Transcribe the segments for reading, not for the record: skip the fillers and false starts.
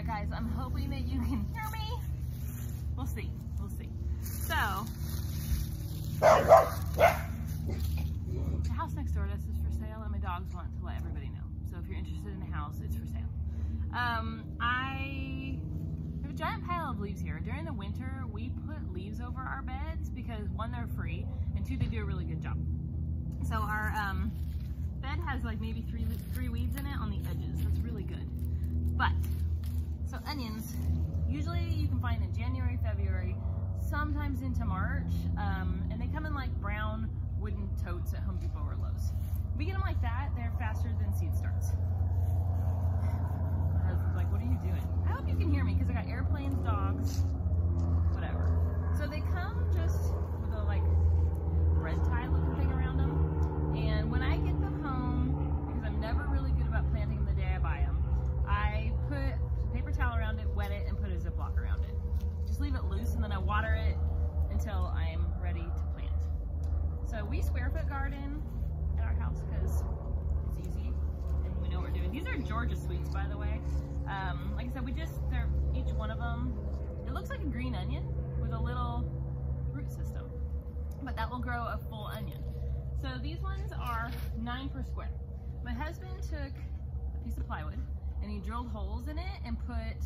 right, guys, I'm hoping that you can hear me. We'll see. We'll see. So, the house next door to us is for sale, and my dogs want to let everybody know. So if you're interested in the house, it's for sale. I have a giant pile of leaves here. During the winter, we put leaves over our beds because one, they're free, and two, they do a really good job. So our bed has like maybe three weeds in it on the edges. That's really good. But, so onions, usually you can find in January, February, sometimes into March, and they come in like brown wooden totes at Home Depot or Lowe's. We get them like that, they're faster than seed starts. My husband's like, what are you doing? I hope you can hear me because I got airplanes, dogs, whatever. So they come just with a like red tie looking thing around them. And when I get them home, because I'm never really good about planting them the day I buy them, I put a paper towel around it, wet it, and put a Ziploc around it. Just leave it loose, and then I water it until I'm ready to plant. So we square foot garden at our house because it's easy and we know what we're doing. These are Georgia sweets, by the way. Like I said, they're each one of them, it looks like a green onion with a little root system, but that will grow a full onion. So these ones are 9 per square. My husband took a piece of plywood and he drilled holes in it and put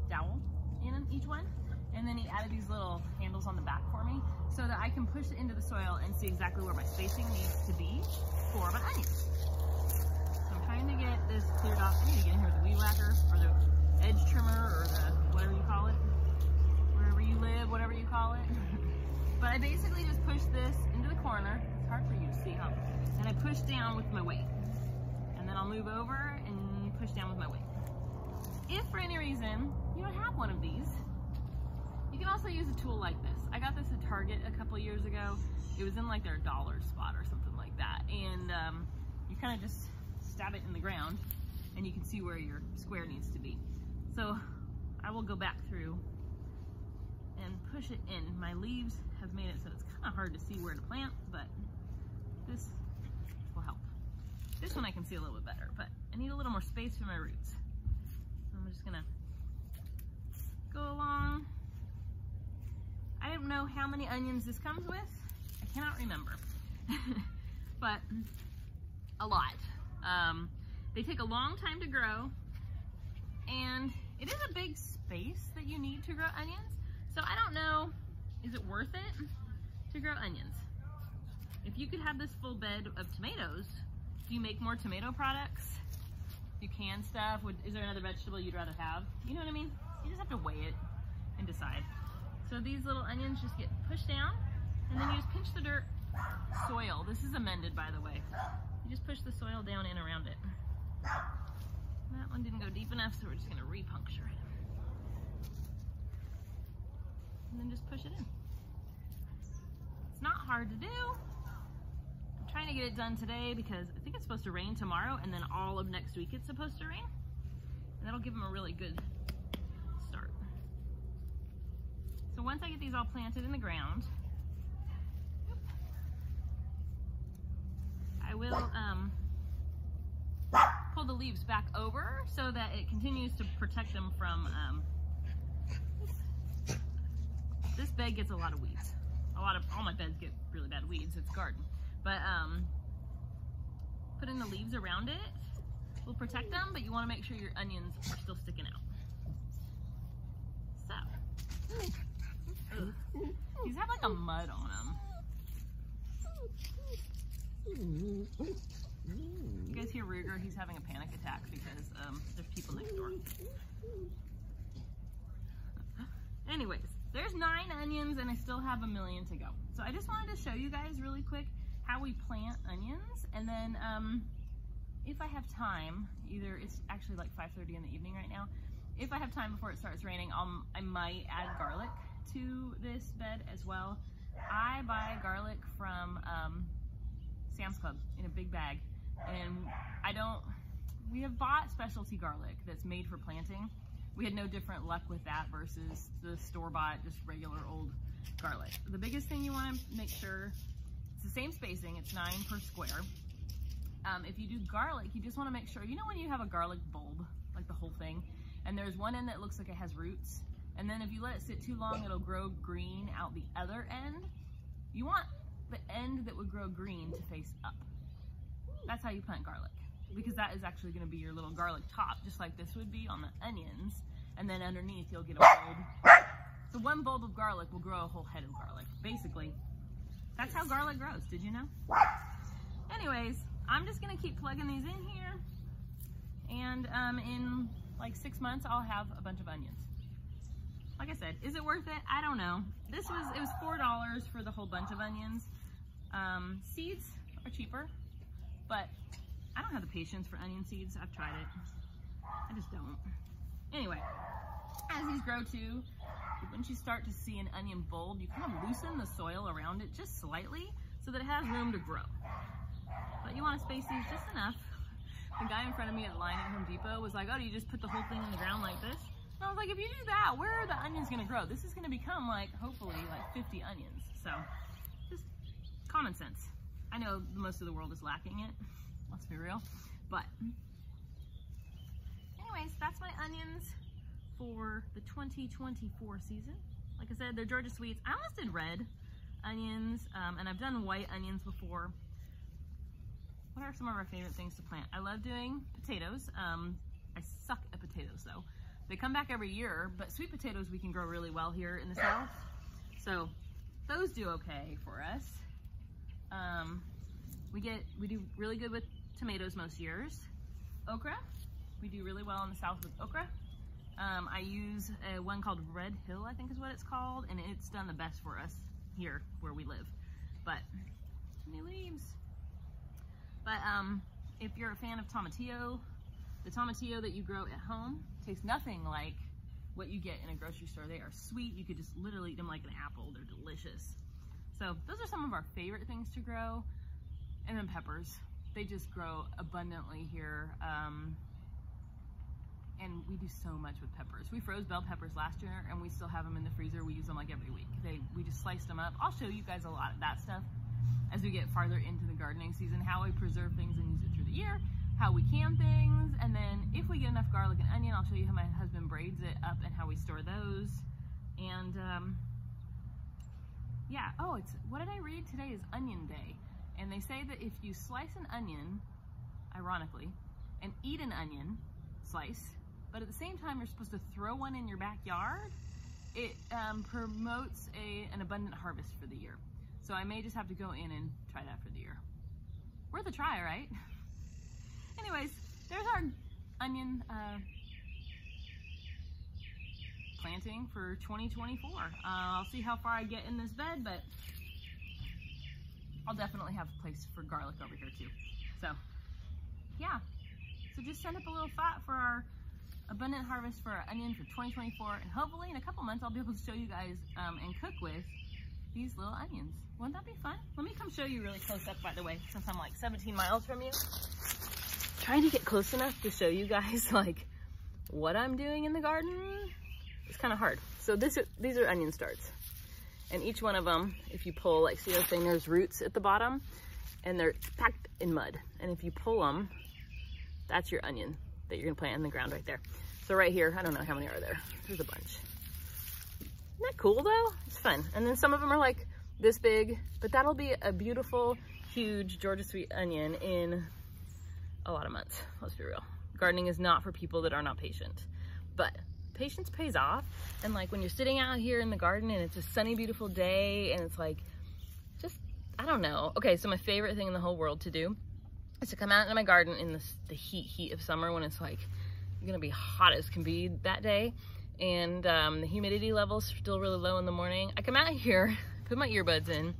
dowel in each one. And then he added these little handles on the back for me so that I can push it into the soil and see exactly where my spacing needs to be for my onions. So I'm trying to get this cleared off. I need to get in here with the weed whacker or the edge trimmer or the whatever you call it. Wherever you live, whatever you call it. But I basically just push this into the corner. It's hard for you to see, huh? And I push down with my weight. And then I'll move over and push down with my weight. If for any reason you don't have one of these, you can also use a tool like this. I got this at Target a couple years ago. It was in like their dollar spot or something like that. And you kind of just stab it in the ground and you can see where your square needs to be. So I will go back through and push it in. My leaves have made it so it's kind of hard to see where to plant, but this will help. This one I can see a little bit better, but I need a little more space for my roots. So I'm just gonna go along. I don't know how many onions this comes with. I cannot remember, but a lot. They take a long time to grow, and it is a big space that you need to grow onions. So I don't know, is it worth it to grow onions? If you could have this full bed of tomatoes, do you make more tomato products? Do you can stuff? Is there another vegetable you'd rather have? You know what I mean? You just have to weigh it and decide. So these little onions just get pushed down, and then you just pinch the dirt, soil. This is amended, by the way. You just push the soil down and around it. That one didn't go deep enough, so we're just gonna re-puncture it. And then just push it in. It's not hard to do. I'm trying to get it done today because I think it's supposed to rain tomorrow, and then all of next week it's supposed to rain. And that'll give them a really good start. So once I get these all planted in the ground, I will pull the leaves back over so that it continues to protect them from this bed gets a lot of weeds. All my beds get really bad weeds. It's garden. But putting the leaves around it will protect them, but you want to make sure your onions are still sticking out. So, these have like a mud on them. You guys hear Ruger? He's having a panic attack because there's people next door. Anyways, there's 9 onions and I still have a million to go. So I just wanted to show you guys really quick how we plant onions, and then if I have time, it's actually like 5:30 in the evening right now. If I have time before it starts raining, I might add garlic to this bed as well. I buy garlic from Sam's Club in a big bag, and we have bought specialty garlic that's made for planting. We had no different luck with that versus the store-bought, just regular old garlic. The biggest thing you want to make sure, it's the same spacing, it's 9 per square. if you do garlic, you just want to make sure, you know when you have a garlic bulb, like the whole thing, and there's one end that looks like it has roots, and then if you let it sit too long, it'll grow green out the other end. You want the end that would grow green to face up. That's how you plant garlic, because that is actually going to be your little garlic top, just like this would be on the onions, and then underneath you'll get a bulb. So one bulb of garlic will grow a whole head of garlic. Basically, that's how garlic grows. Did you know? Anyways, I'm just gonna keep plugging these in here, and in like 6 months I'll have a bunch of onions. Like I said, is it worth it? I don't know. It was $4 for the whole bunch of onions. Seeds are cheaper, but I don't have the patience for onion seeds. I've tried it. I just don't. Anyway, as these grow too, once you start to see an onion bulb, you kind of loosen the soil around it just slightly so that it has room to grow. But you want to space these just enough. The guy in front of me at line at Home Depot was like, oh, do you just put the whole thing in the ground like this? And I was like, if you do that, where are the onions going to grow? This is going to become like, hopefully, like 50 onions. So, just common sense. I know most of the world is lacking it, let's be real. But, anyways, that's my onions for the 2024 season. Like I said, they're Georgia sweets. I almost did red onions, and I've done white onions before. What are some of our favorite things to plant? I love doing potatoes. I suck at potatoes though. They come back every year, but sweet potatoes we can grow really well here in the South. So those do okay for us. We do really good with tomatoes most years. Okra, we do really well in the South with okra. I use one called Red Hill, I think is what it's called, and it's done the best for us here where we live. But, any leaves? But if you're a fan of tomatillo, the tomatillo that you grow at home tastes nothing like what you get in a grocery store. They are sweet. You could just literally eat them like an apple. They're delicious. So those are some of our favorite things to grow. And then peppers. They just grow abundantly here. And we do so much with peppers. We froze bell peppers last year and we still have them in the freezer. We use them like every week. We just sliced them up. I'll show you guys a lot of that stuff as we get farther into the gardening season, how we preserve things and use it through the year, how we can things, and then if we get enough garlic and onion, I'll show you how my husband braids it up and how we store those. And yeah, oh, what did I read? Today is Onion Day. And they say that if you slice an onion, ironically, and eat an onion slice, but at the same time you're supposed to throw one in your backyard, it promotes an abundant harvest for the year. So I may just have to go in and try that for the year. Worth a try, right? Anyways, there's our onion planting for 2024. I'll see how far I get in this bed, but I'll definitely have a place for garlic over here too. So, yeah. So just send up a little thought for our abundant harvest for our onion for 2024, and hopefully in a couple months I'll be able to show you guys and cook with these little onions. Wouldn't that be fun? Let me come show you really close up, by the way, since I'm like 17 miles from you. Trying to get close enough to show you guys like what I'm doing in the garden. It's kind of hard. So these are onion starts. And each one of them, if you pull, like see I was saying, there's roots at the bottom and they're packed in mud. And if you pull them, that's your onion that you're gonna plant in the ground right there. So right here, I don't know how many are there. There's a bunch. Isn't that cool though? It's fun. And then some of them are like this big, but that'll be a beautiful, huge Georgia sweet onion in a lot of months. Let's be real. Gardening is not for people that are not patient, but patience pays off. And like when you're sitting out here in the garden and it's a sunny, beautiful day and it's like, just, I don't know. Okay, so my favorite thing in the whole world to do is to come out into my garden in the heat of summer when it's like gonna be hot as can be that day. And the humidity level's still really low in the morning. I come out here, put my earbuds in,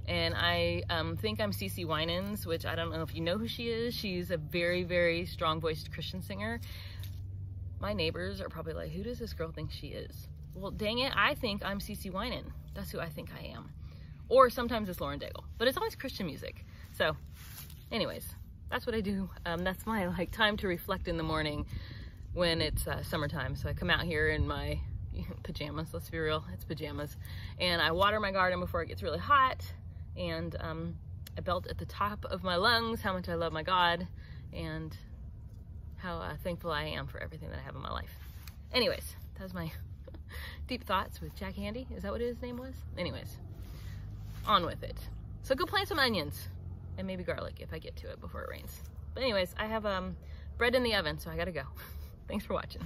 and I think I'm CeCe Winans, which I don't know if you know who she is. She's a very, very strong-voiced Christian singer. My neighbors are probably like, who does this girl think she is? Well, dang it, I think I'm CeCe Winan. That's who I think I am. Or sometimes it's Lauren Daigle, but it's always Christian music. So anyways, that's what I do. That's my like time to reflect in the morning when it's summertime. So I come out here in my pajamas, let's be real, it's pajamas. And I water my garden before it gets really hot. And I felt at the top of my lungs how much I love my God and how thankful I am for everything that I have in my life. Anyways, that was my deep thoughts with Jack Handy. Is that what his name was? Anyways, on with it. So go plant some onions and maybe garlic if I get to it before it rains. But anyways, I have bread in the oven, so I gotta go. Thanks for watching.